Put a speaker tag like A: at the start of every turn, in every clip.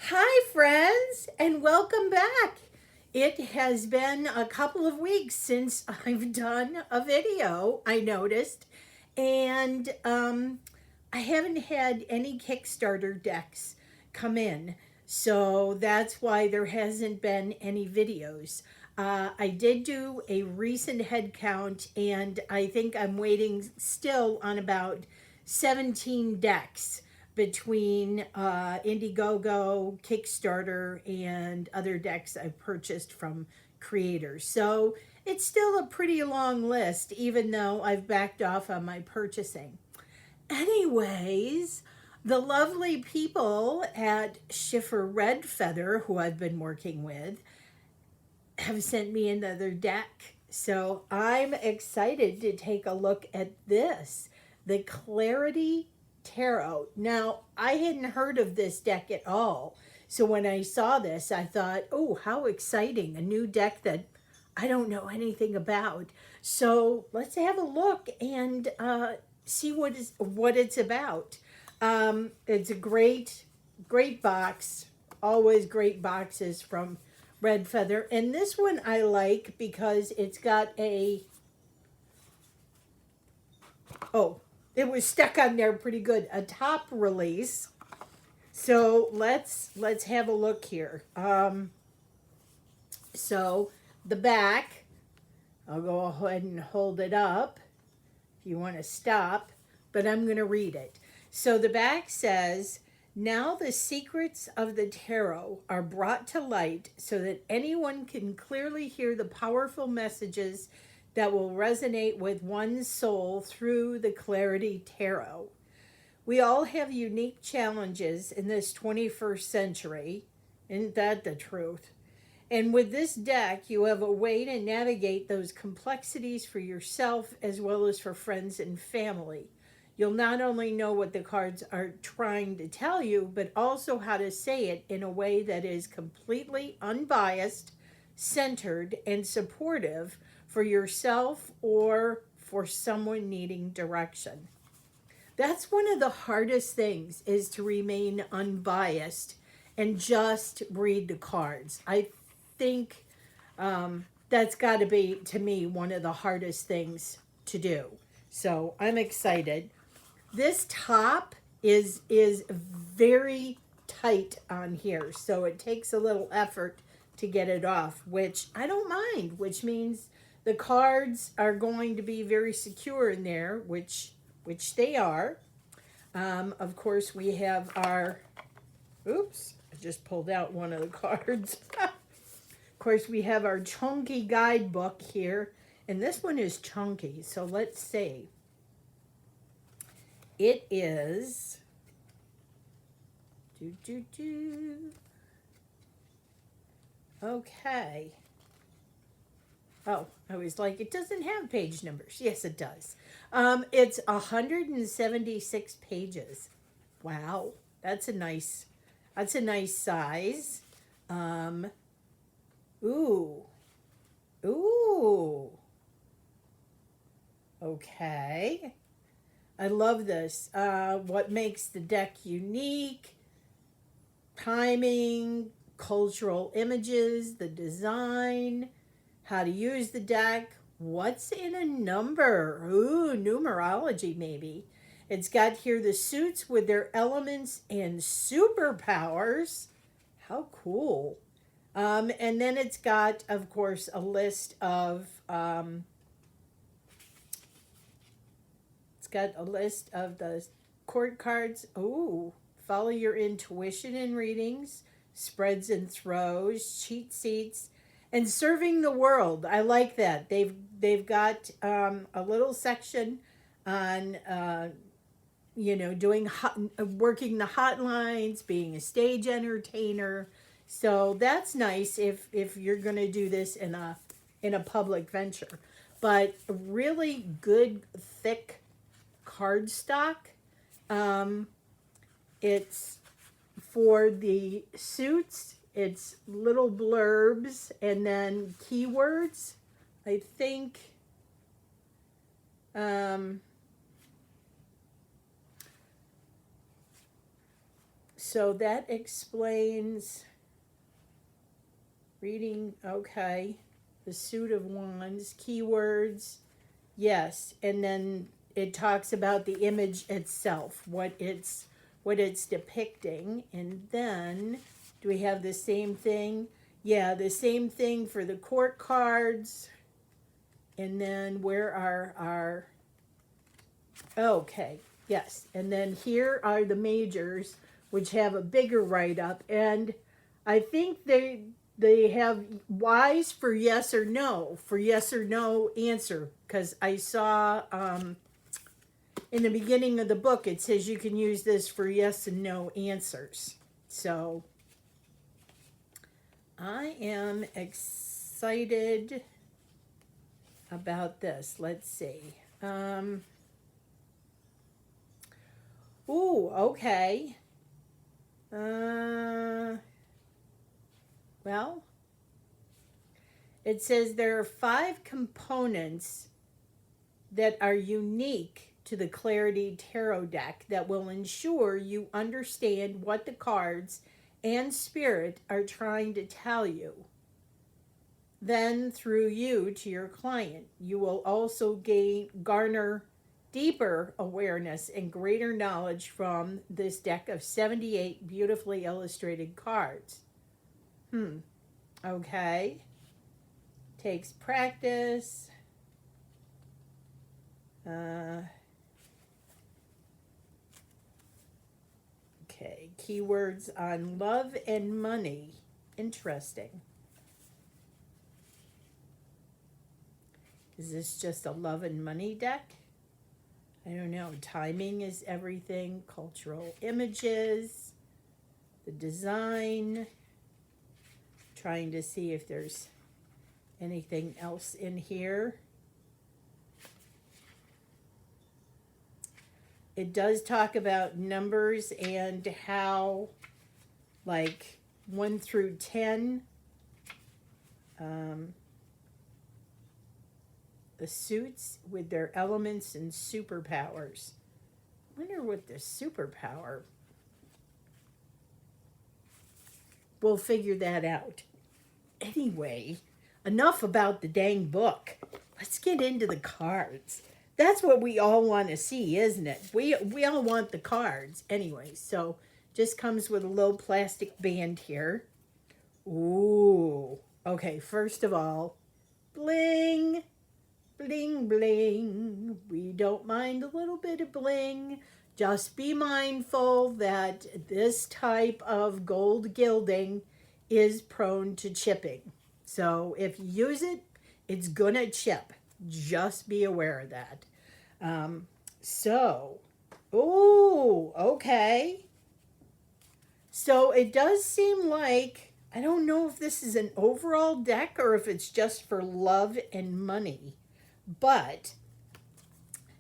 A: Hi, friends, and welcome back. It has been a couple of weeks since I've done a video, I noticed, and I haven't had any Kickstarter decks come in, so that's why there hasn't been any videos. I did do a recent head count, and I think I'm waiting still on about 17 decks between Indiegogo, Kickstarter, and other decks I've purchased from creators. So it's still a pretty long list, even though I've backed off on my purchasing. Anyways, the lovely people at Schiffer Red Feather, who I've been working with, have sent me another deck. So I'm excited to take a look at this, the Clarity Tarot. Now, I hadn't heard of this deck at all. So when I saw this, I thought, oh, how exciting, a new deck that I don't know anything about. So let's have a look and see what it's about. It's a great box. Always great boxes from Red Feather. And this one I like because it's got oh, it was stuck on there pretty good, a top release. So let's have a look here. So the back, I'll go ahead and hold it up if you want to stop, but I'm going to read it. So the back says, now the secrets of the tarot are brought to light so that anyone can clearly hear the powerful messages that will resonate with one's soul through the Clarity Tarot. We all have unique challenges in this 21st century. Isn't that the truth? And with this deck, you have a way to navigate those complexities for yourself as well as for friends and family. You'll not only know what the cards are trying to tell you, but also how to say it in a way that is completely unbiased, centered, and supportive for yourself or for someone needing direction. That's one of the hardest things, is to remain unbiased and just read the cards. I think that's got to be, to me, one of the hardest things to do. So I'm excited. This top is very tight on here, so it takes a little effort to get it off, which I don't mind, which means the cards are going to be very secure in there, which they are. Of course, we have our, oops, I just pulled out one of the cards. Of course, we have our chunky guidebook here, and this one is chunky, so let's see. It is, okay. Oh, I was like, it doesn't have page numbers. Yes, it does. It's 176 pages. Wow, that's a nice size. Um, ooh, ooh. Okay. I love this. What makes the deck unique? Timing, cultural images, the design, how to use the deck, what's in a number? Ooh, numerology maybe. It's got here the suits with their elements and superpowers. How cool. And then it's got, of course, a list of the court cards. Ooh, follow your intuition in readings, spreads and throws, cheat sheets, and serving the world. I like that. They've got a little section on doing working the hotlines, being a stage entertainer. So that's nice if you're going to do this in a public venture. But really good thick cardstock. It's for the suits, it's little blurbs and then keywords. I think So that explains reading, okay. The suit of wands, keywords, yes. And then it talks about the image itself, what it's depicting. And then do we have the same thing? Yeah, the same thing for the court cards. And then where are our, okay, yes. And then here are the majors, which have a bigger write-up. And I think they have Y's for yes or no answer. Because I saw in the beginning of the book, it says you can use this for yes and no answers. So I am excited about this. Let's see. Ooh, okay. Well, it says there are 5 components that are unique to the Clarity Tarot deck that will ensure you understand what the cards and spirit are trying to tell you. Then, through you to your client, you will also garner deeper awareness and greater knowledge from this deck of 78 beautifully illustrated cards. Okay. Takes practice. Okay, keywords on love and money. Interesting. Is this just a love and money deck? I don't know. Timing is everything. Cultural images. The design. Trying to see if there's anything else in here. It does talk about numbers and how, like, 1 through 10, the suits with their elements and superpowers. I wonder what the superpower. We'll figure that out. Anyway, enough about the dang book. Let's get into the cards. That's what we all want to see, isn't it? We all want the cards. Anyway, so just comes with a little plastic band here. Ooh. Okay, first of all, bling, bling, bling. We don't mind a little bit of bling. Just be mindful that this type of gold gilding is prone to chipping. So if you use it, it's gonna chip. Just be aware of that. Okay. So it does seem like, I don't know if this is an overall deck or if it's just for love and money. But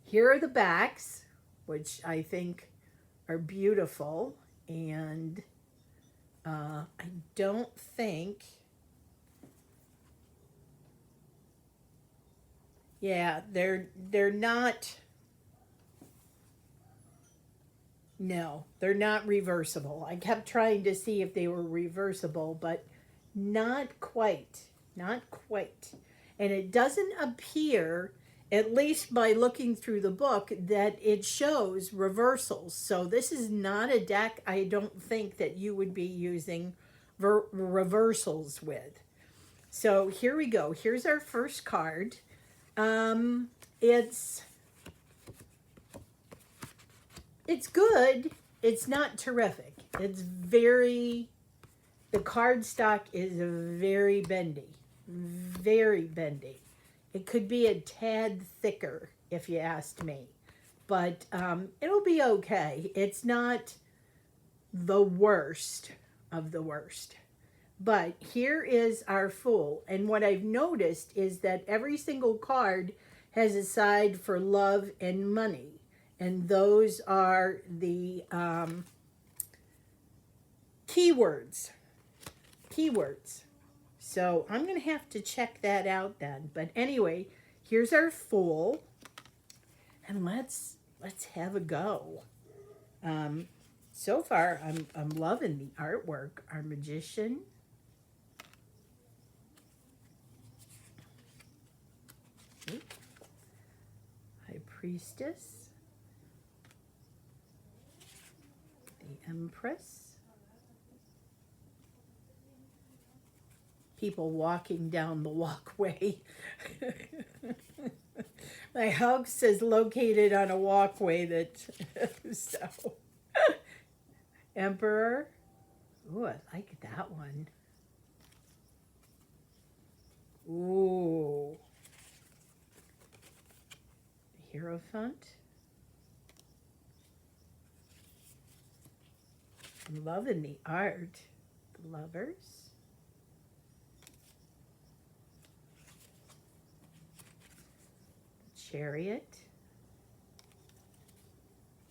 A: here are the backs, which I think are beautiful. And I don't think... Yeah, they're not... No, they're not reversible. I kept trying to see if they were reversible, but not quite. Not quite. And it doesn't appear, at least by looking through the book, that it shows reversals. So this is not a deck I don't think that you would be using reversals with. So here we go. Here's our first card. It's good. It's not terrific. It's very... The cardstock is very bendy. Very bendy. It could be a tad thicker, if you asked me. But it'll be okay. It's not the worst of the worst. But here is our Fool. And what I've noticed is that every single card has a side for love and money. And those are the keywords. Keywords. So I'm going to have to check that out then. But anyway, here's our Fool. And let's have a go. So far, I'm loving the artwork. Our magician. High priestess. The empress. People walking down the walkway. My house is located on a walkway that, so. Emperor. Ooh, I like that one. Ooh. Hierophant. I'm loving the art. The lovers. The chariot.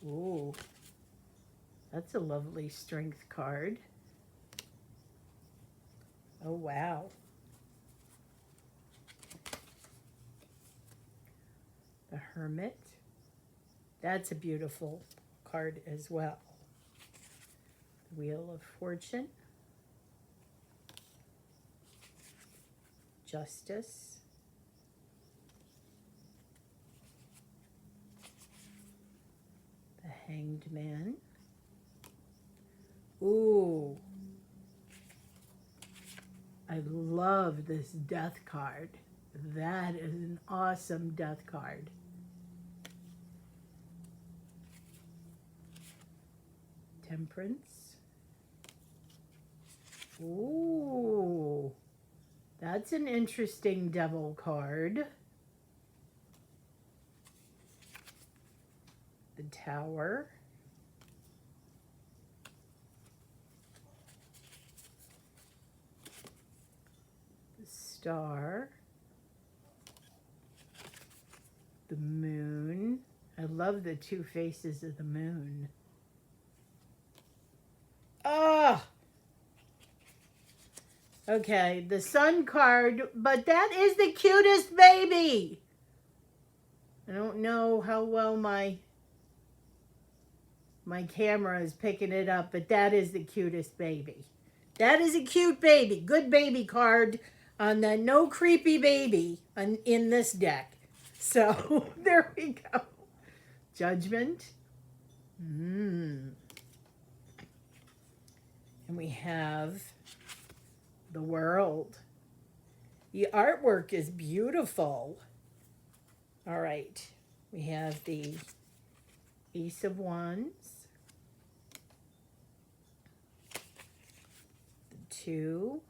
A: Ooh. That's a lovely strength card. Oh, wow. The Hermit. That's a beautiful card as well. The Wheel of Fortune. Justice. The Hanged Man. Ooh. I love this death card. That is an awesome death card. Temperance. Ooh. That's an interesting devil card. The Tower. Star, the moon. I love the two faces of the moon. Oh! Okay, the sun card, but that is the cutest baby. I don't know how well my camera is picking it up, but that is the cutest baby. That is a cute baby. Good baby card on the no creepy baby in this deck. So there we go. Judgment. And we have the World. The artwork is beautiful. All right. We have the Ace of Wands. The 2.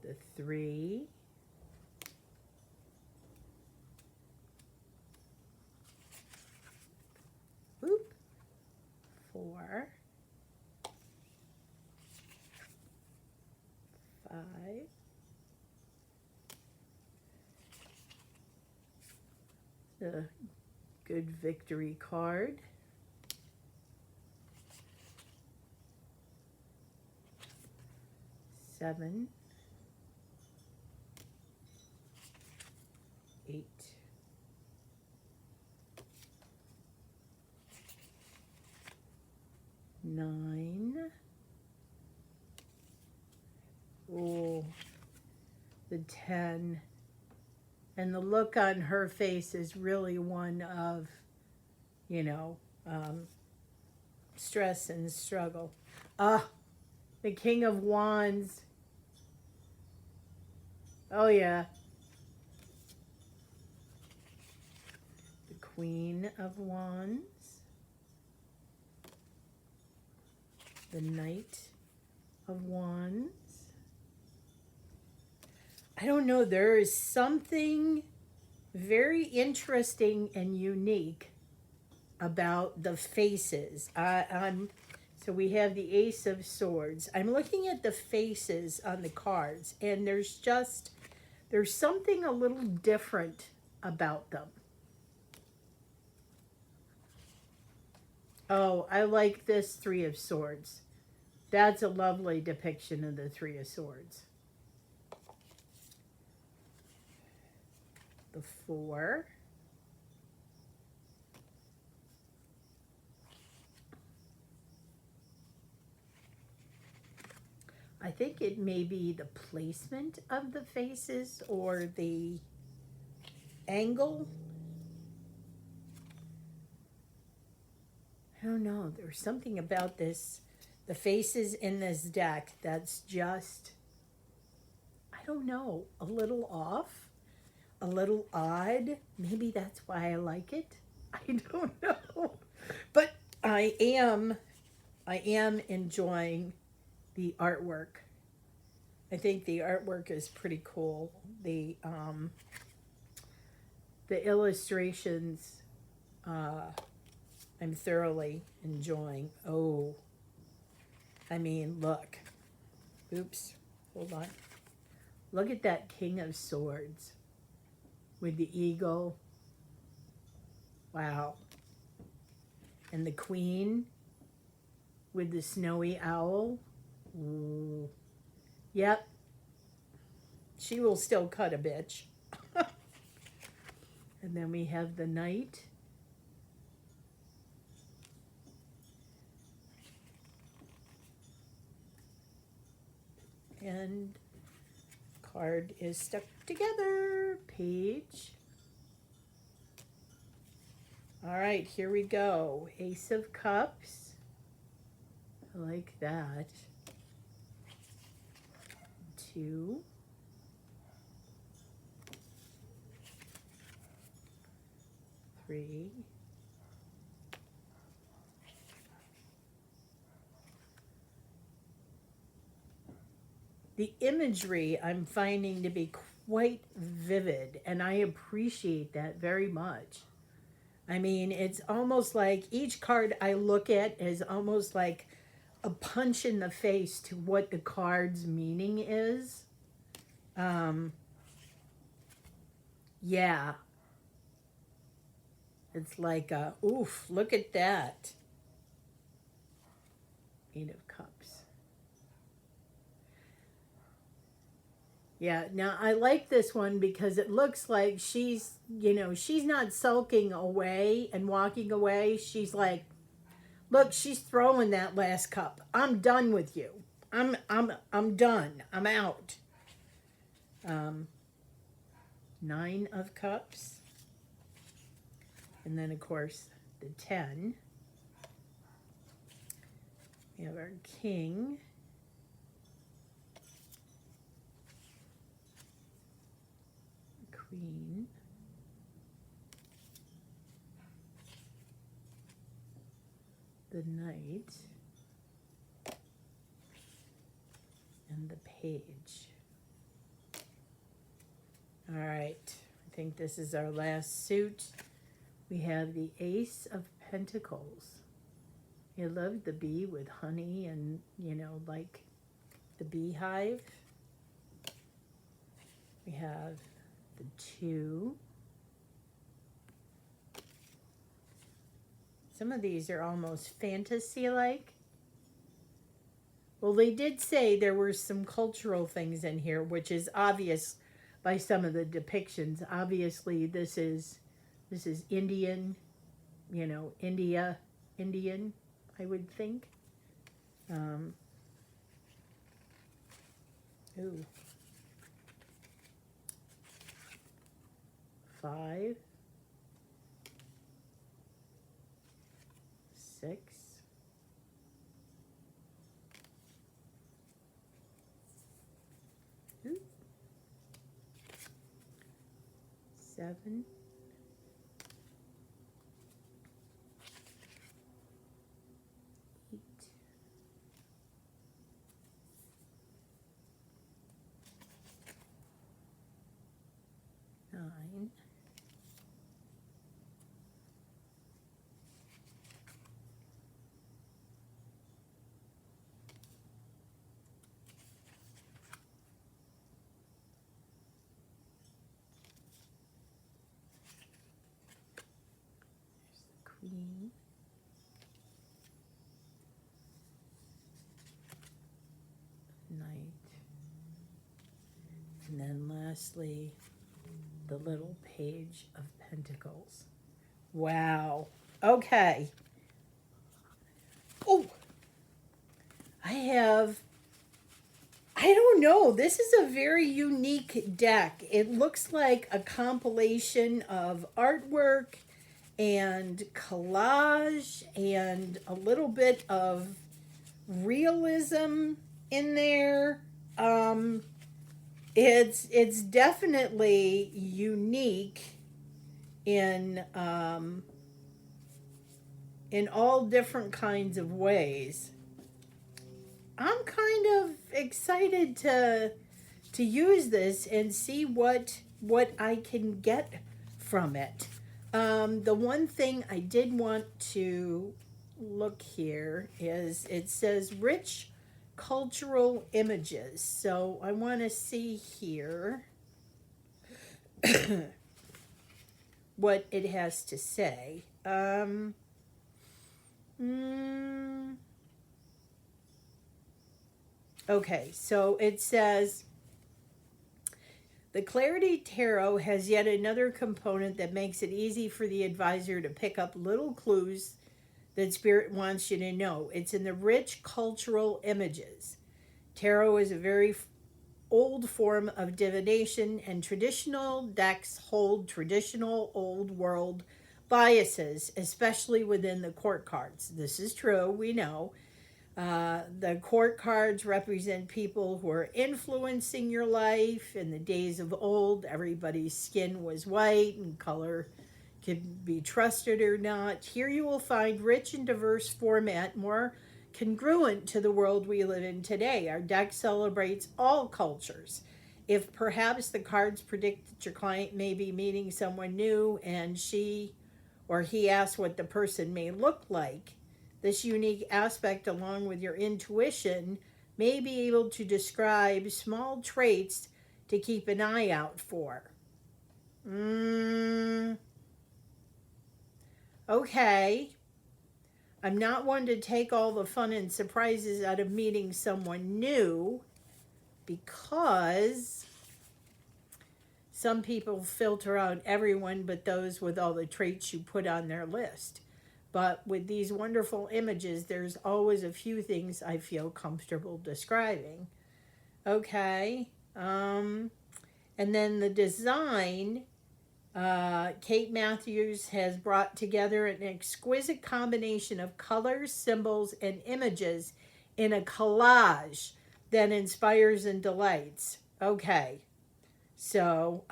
A: The 3. Oop. 4. 5. The Good Victory card. 7. 8. 9. Oh, the 10. And the look on her face is really one of, stress and struggle. The King of Wands. Oh, yeah. The Queen of Wands. The Knight of Wands. I don't know, there is something very interesting and unique about the faces. So we have the Ace of Swords. I'm looking at the faces on the cards, and there's something a little different about them. Oh, I like this Three of Swords. That's a lovely depiction of the Three of Swords. The 4. I think it may be the placement of the faces or the angle. I don't know. There's something about this, the faces in this deck that's just, I don't know, a little off, a little odd. Maybe that's why I like it. I don't know. But I am enjoying the artwork. I think the artwork is pretty cool. The illustrations, I'm thoroughly enjoying. Oh, I mean, look. Oops, hold on. Look at that King of Swords with the eagle. Wow. And the Queen with the snowy owl. Ooh. Yep. She will still cut a bitch. And then we have the Knight. And card is stuck together. Page. All right, here we go. Ace of Cups. I like that. 2. 3. The imagery I'm finding to be quite vivid, and I appreciate that very much. I mean, it's almost like each card I look at is almost like a punch in the face to what the card's meaning is. Yeah. It's like, oof, look at that. 8 of Cups. Yeah, now I like this one because it looks like she's, she's not sulking away and walking away. She's like, look, she's throwing that last cup. I'm done with you. I'm done. I'm out. 9 of Cups. And then, of course, the 10. We have our King. Queen. The Knight. And the Page. All right. I think this is our last suit. We have the Ace of Pentacles. You love the bee with honey and, like the beehive. We have the 2. Some of these are almost fantasy-like. Well, they did say there were some cultural things in here, which is obvious by some of the depictions. Obviously, this is Indian, Indian, I would think. Ooh. 5. 6. 7. 8. 9. 3. Knight. And then lastly, the little Page of Pentacles. Wow. Okay. Oh, I have I don't know. This is a very unique deck. It looks like a compilation of artwork and collage and a little bit of realism in there. Um, it's definitely unique in all different kinds of ways. I'm kind of excited to use this and see what I can get from it. The one thing I did want to look here is it says rich cultural images. So I want to see here what it has to say. Mm, okay, so it says the Clarity Tarot has yet another component that makes it easy for the advisor to pick up little clues that Spirit wants you to know. It's in the rich cultural images. Tarot is a very old form of divination, and traditional decks hold traditional old world biases, especially within the court cards. This is true, we know. The court cards represent people who are influencing your life. In the days of old, everybody's skin was white and color could be trusted or not. Here you will find rich and diverse format, more congruent to the world we live in today. Our deck celebrates all cultures. If perhaps the cards predict that your client may be meeting someone new and she or he asks what the person may look like, this unique aspect, along with your intuition, may be able to describe small traits to keep an eye out for. Okay. I'm not one to take all the fun and surprises out of meeting someone new, because some people filter out everyone but those with all the traits you put on their list. But with these wonderful images, there's always a few things I feel comfortable describing. Okay. And then the design, Kate Matthews has brought together an exquisite combination of colors, symbols, and images in a collage that inspires and delights. Okay. So,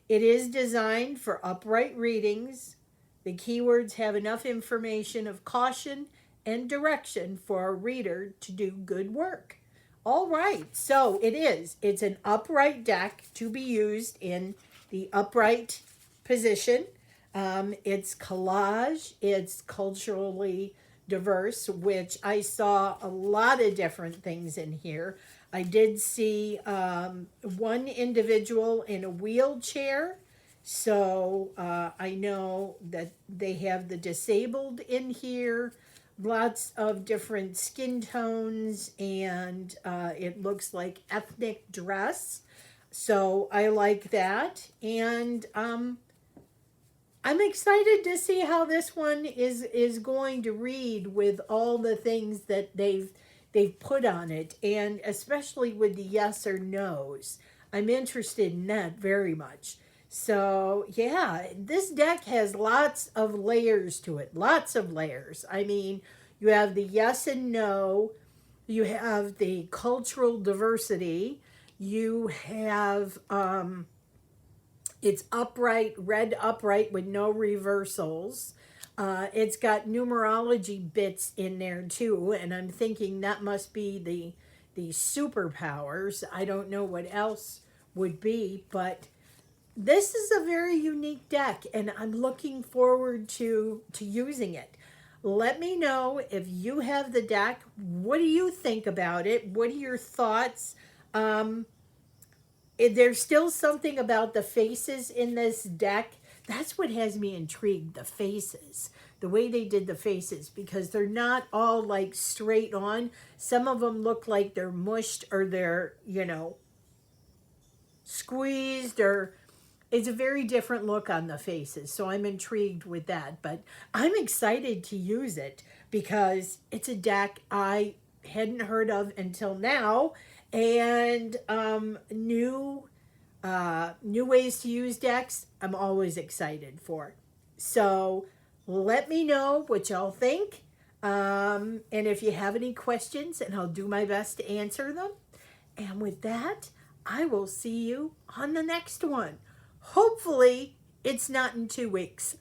A: it is designed for upright readings. The keywords have enough information of caution and direction for a reader to do good work. All right, so it is. It's an upright deck to be used in the upright position. It's collage. It's culturally diverse, which I saw a lot of different things in here. I did see one individual in a wheelchair. So I know that they have the disabled in here, lots of different skin tones, and it looks like ethnic dress. So I like that. And I'm excited to see how this one is going to read with all the things that they've put on it, and especially with the yes or no's. I'm interested in that very much. So, yeah, this deck has lots of layers to it. Lots of layers. I mean, you have the yes and no. You have the cultural diversity. You have, it's upright, red upright with no reversals. It's got numerology bits in there too, and I'm thinking that must be the superpowers. I don't know what else would be, but this is a very unique deck, and I'm looking forward to using it. Let me know if you have the deck. What do you think about it? What are your thoughts? There's still something about the faces in this deck. That's what has me intrigued, the faces. The way they did the faces, because they're not all like straight on. Some of them look like they're mushed, or they're, squeezed, or it's a very different look on the faces. So I'm intrigued with that. But I'm excited to use it because it's a deck I hadn't heard of until now, and new ways to use decks I'm always excited for. So let me know what y'all think, and if you have any questions, and I'll do my best to answer them. And with that, I will see you on the next one. Hopefully it's not in 2 weeks.